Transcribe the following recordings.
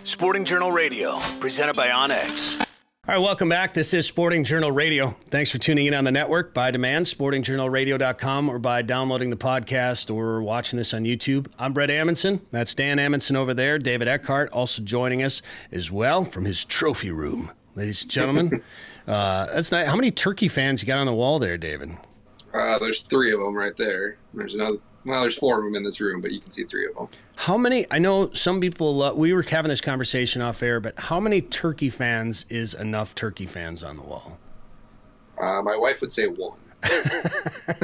Sporting Journal Radio, presented by Onyx. All right, welcome back. This is Sporting Journal Radio. Thanks for tuning in on the network by demand, sportingjournalradio.com, or by downloading the podcast or watching this on YouTube. I'm Brett Amundson. That's Dan Amundson over there. David Eckhart also joining us as well from his trophy room, ladies and gentlemen. That's nice. How many turkey fans you got on the wall there, David? There's 3 of them right there. There's 4 of them in this room, but you can see 3 of them. How many? I know some people, we were having this conversation off air, but how many turkey fans is enough turkey fans on the wall? My wife would say 1.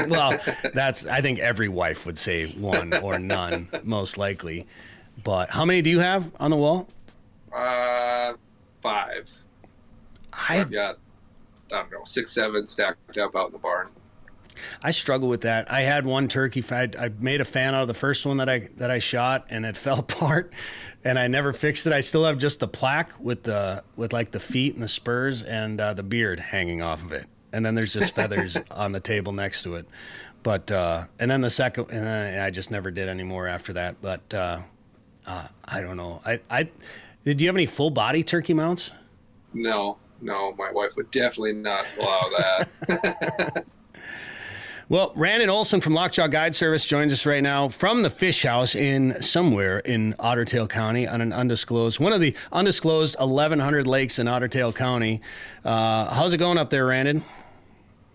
Well, I think every wife would say 1 or none, most likely. But how many do you have on the wall? 5. I've got, 6, 7 stacked up out in the barn. I struggle with that. I had one turkey. I made a fan out of the first one that I shot, and it fell apart, and I never fixed it. I still have just the plaque with like the feet and the spurs and the beard hanging off of it, and then there's just feathers on the table next to it. But and then the second, and then I just never did any more after that. But I don't know. Did you have any full body turkey mounts? No, my wife would definitely not allow that. Well, Randin Olson from Lockjaw Guide Service joins us right now from the fish house somewhere in Otter Tail County on one of the undisclosed 1,100 lakes in Otter Tail County. How's it going up there, Randin?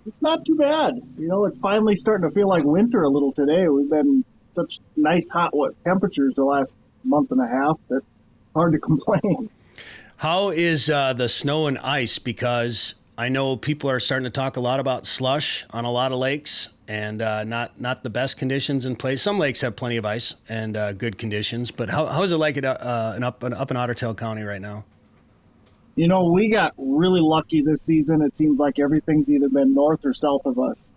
It's not too bad. It's finally starting to feel like winter a little today. We've been such nice hot temperatures the last month and a half that it's hard to complain. How is the snow and ice? Because I know people are starting to talk a lot about slush on a lot of lakes and not the best conditions in place. Some lakes have plenty of ice and good conditions, but how is it like up in Otter Tail County right now? We got really lucky this season. It seems like everything's either been north or south of us.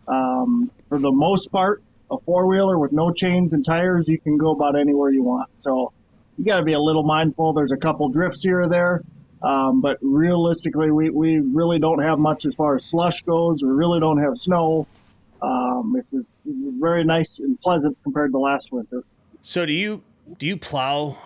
For the most part, a four-wheeler with no chains and tires, you can go about anywhere you want. So you got to be a little mindful. There's a couple drifts here or there. But realistically, we really don't have much as far as slush goes. We really don't have snow. This is very nice and pleasant compared to last winter. So do you plow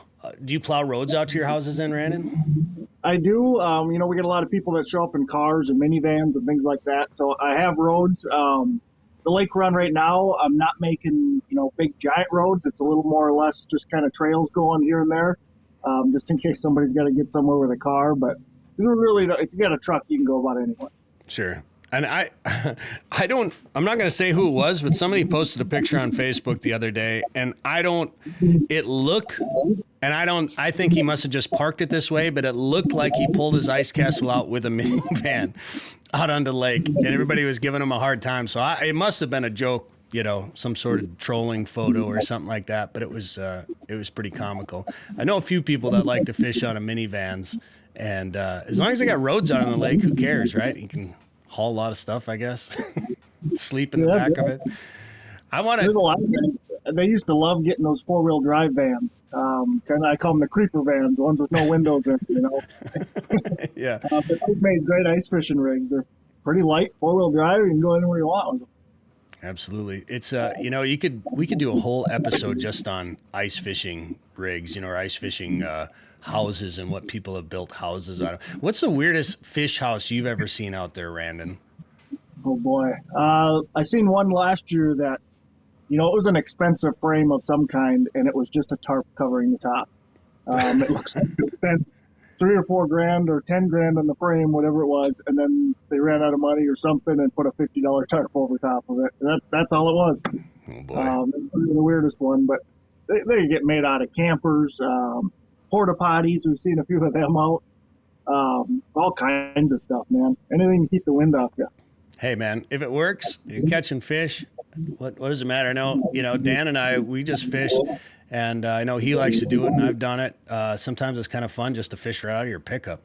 roads out to your houses then, Randin? I do. We get a lot of people that show up in cars and minivans and things like that. So I have roads. The lake run right now, I'm not making big giant roads. It's a little more or less just kind of trails going here and there. Just in case somebody's got to get somewhere with a car. But if you got a truck, you can go about anywhere. Sure. And I'm not going to say who it was, but somebody posted a picture on Facebook the other day, and I think he must have just parked it this way, but it looked like he pulled his ice castle out with a minivan out on the lake, and everybody was giving him a hard time. So it must have been a joke. Some sort of trolling photo or something like that, but it was pretty comical. I know a few people that like to fish on a minivans, and as long as they got roads out on the lake, who cares, right? You can haul a lot of stuff, I guess. Sleep in the back of it. There's a lot of guys. They used to love getting those four-wheel drive vans. I call them the creeper vans, the ones with no windows in. Yeah. But they've made great ice fishing rigs. They're pretty light, four-wheel drive. You can go anywhere you want with them. Absolutely. It's we could do a whole episode just on ice fishing rigs, or ice fishing houses and what people have built houses out of. What's the weirdest fish house you've ever seen out there, Randin? Oh boy. I seen one last year that, it was an expensive frame of some kind, and it was just a tarp covering the top. It looks like they spent $3 or $4 grand or $10 grand on the frame, whatever it was, and then they ran out of money or something and put a $50 tarp over top of it. That's all it was. Oh boy. The weirdest one, but they get made out of campers, porta potties. We've seen a few of them out. All kinds of stuff, man. Anything to keep the wind off you. Hey, man, if it works, you're catching fish. What does it matter? I know, Dan and I, we just fish. And I know he likes to do it, and I've done it. Sometimes it's kind of fun just to fish right out of your pickup,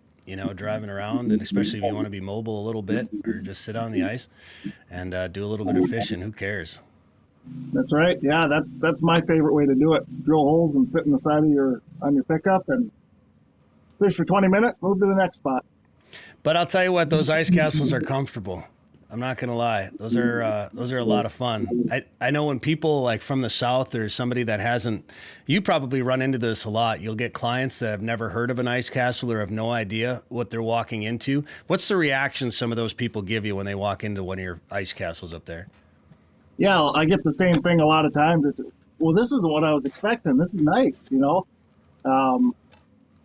driving around, and especially if you want to be mobile a little bit or just sit on the ice and do a little bit of fishing. Who cares? That's right. Yeah, that's my favorite way to do it. Drill holes and sit in the side of your pickup and fish for 20 minutes, move to the next spot. But I'll tell you what, those ice castles are comfortable. I'm not gonna lie. Those are a lot of fun. I know when people like from the South or somebody that hasn't, you probably run into this a lot. You'll get clients that have never heard of an ice castle or have no idea what they're walking into. What's the reaction some of those people give you when they walk into one of your ice castles up there? Yeah, I get the same thing a lot of times. It's, well, this isn't what I was expecting. This is nice, you know.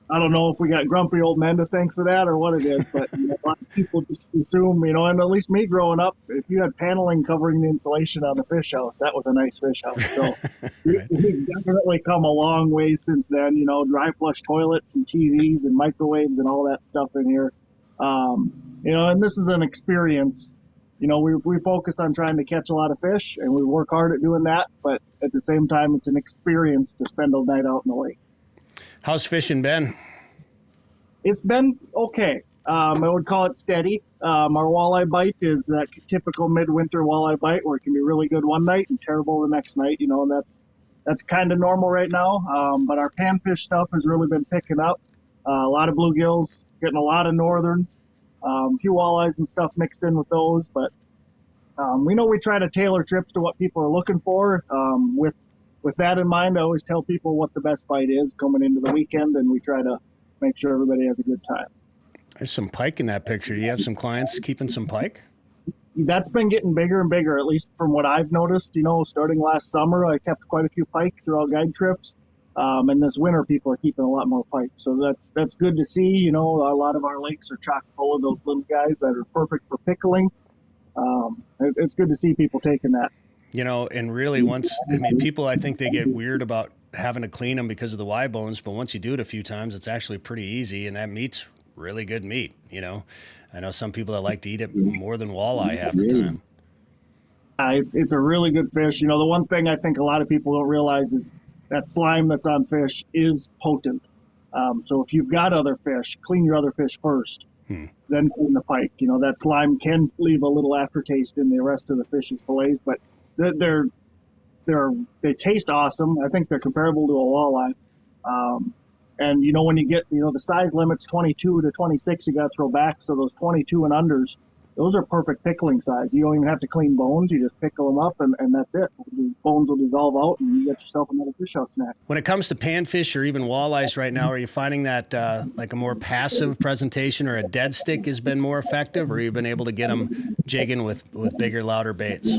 I don't know if we got grumpy old men to thank for that or what it is, but you know, a lot of people just assume, you know, and at least me growing up, if you had paneling covering the insulation on the fish house, that was a nice fish house. So we've definitely come a long way since then, you know, dry flush toilets and TVs and microwaves and all that stuff in here. You know, and this is an experience. You know, we focus on trying to catch a lot of fish, and we work hard at doing that, but at the same time, it's an experience to spend a night out in the lake. How's fishing been? It's been okay. I would call it steady. Our walleye bite is that typical midwinter walleye bite where it can be really good one night and terrible the next night, you know, and that's kind of normal right now. But our panfish stuff has really been picking up. A lot of bluegills, getting a lot of northerns, a few walleyes and stuff mixed in with those. But we know we try to tailor trips to what people are looking for. With that in mind, I always tell people what the best bite is coming into the weekend, and we try to make sure everybody has a good time. There's some pike in that picture. You have some clients keeping some pike? That's been getting bigger and bigger, at least from what I've noticed. You know, starting last summer, I kept quite a few pike through our guide trips. And this winter, people are keeping a lot more pike. So that's good to see. You know, a lot of our lakes are chock full of those little guys that are perfect for pickling. It's good to see people taking that. You know, and really people, I think they get weird about having to clean them because of the Y bones, but once you do it a few times, it's actually pretty easy, and that meat's really good meat, you know. I know some people that like to eat it more than walleye half the time. It's a really good fish. You know, the one thing I think a lot of people don't realize is that slime that's on fish is potent. So if you've got other fish, clean your other fish first, then clean the pike. You know, that slime can leave a little aftertaste in the rest of the fish's fillets, but they taste awesome. I think they're comparable to a walleye. And you know, when you get, you know, the size limit's 22 to 26, you got to throw back. So those 22 and unders, those are perfect pickling size. You don't even have to clean bones. You just pickle them up, and that's it. The bones will dissolve out, and you get yourself another fish house snack. When it comes to panfish or even walleyes right now, are you finding that like a more passive presentation or a dead stick has been more effective, or you've been able to get them jigging with bigger, louder baits?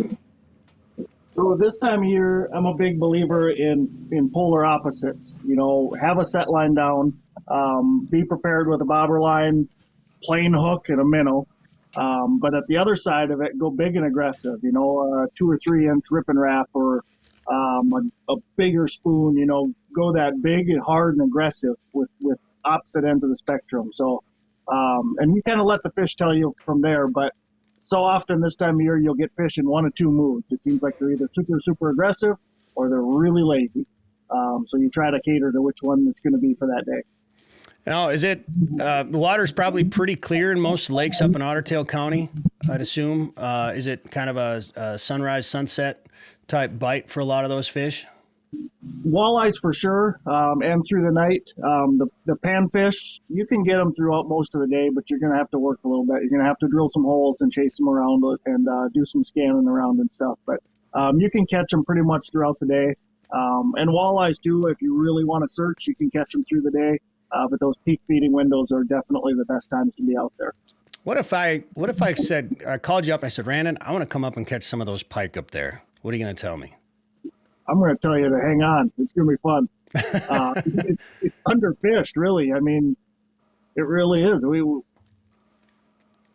So this time of year, I'm a big believer in polar opposites. You know, have a set line down, be prepared with a bobber line, plain hook, and a minnow. But at the other side of it, go big and aggressive. You know, a 2 or 3 inch rip and wrap, or a bigger spoon. You know, go that big and hard and aggressive with opposite ends of the spectrum. So, and you kind of let the fish tell you from there, but so often this time of year, you'll get fish in one of two moods. It seems like they're either super, super aggressive or they're really lazy. So you try to cater to which one it's going to be for that day. Now, is it, the water's probably pretty clear in most lakes up in Otter Tail County, I'd assume. Is it kind of a sunrise, sunset type bite for a lot of those fish? Walleyes for sure, and through the night. The panfish, you can get them throughout most of the day, but you're going to have to work a little bit. You're going to have to drill some holes and chase them around and do some scanning around and stuff. But you can catch them pretty much throughout the day. And walleyes too, if you really want to search, you can catch them through the day. But those peak feeding windows are definitely the best times to be out there. What if I called you up and I said, Randin, I want to come up and catch some of those pike up there. What are you going to tell me? I'm going to tell you to hang on. It's going to be fun. It's underfished, really. I mean, it really is.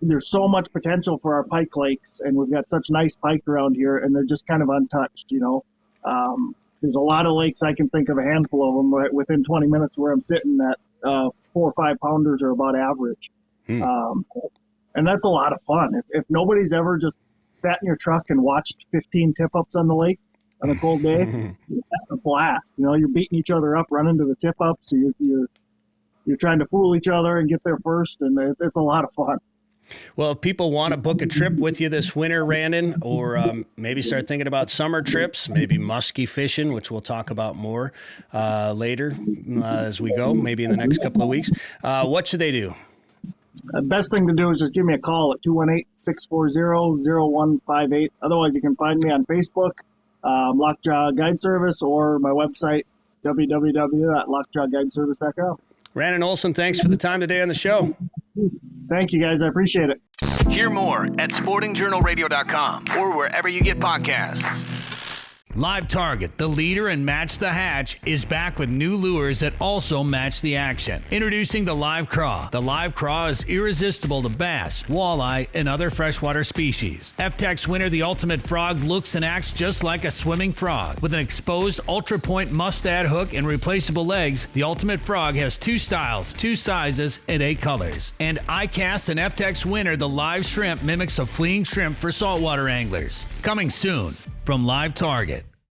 There's so much potential for our pike lakes, and we've got such nice pike around here, and they're just kind of untouched, you know. There's a lot of lakes. I can think of a handful of them right within 20 minutes where I'm sitting at 4 or 5 pounders are about average. And that's a lot of fun. If nobody's ever just sat in your truck and watched 15 tip-ups on the lake on a cold day, that's a blast. You know, you're beating each other up, running to the tip-ups. So you're trying to fool each other and get there first, and it's a lot of fun. Well, if people want to book a trip with you this winter, Randin, or maybe start thinking about summer trips, maybe musky fishing, which we'll talk about more later as we go, maybe in the next couple of weeks, what should they do? The best thing to do is just give me a call at 218-640-0158. Otherwise, you can find me on Facebook, Lockjaw Guide Service, or my website, www.lockjawguideservice.com. Randin Olson, thanks for the time today on the show. Thank you, guys. I appreciate it. Hear more at sportingjournalradio.com or wherever you get podcasts. Live Target, the leader in Match the Hatch, is back with new lures that also match the action. Introducing the Live Craw. The Live Craw is irresistible to bass, walleye, and other freshwater species. FTech's winner, the Ultimate Frog, looks and acts just like a swimming frog. With an exposed ultra-point mustad hook and replaceable legs, the Ultimate Frog has 2 styles, 2 sizes, and 8 colors. And iCast and FTech's winner, the Live Shrimp, mimics a fleeing shrimp for saltwater anglers. Coming soon from Live Target.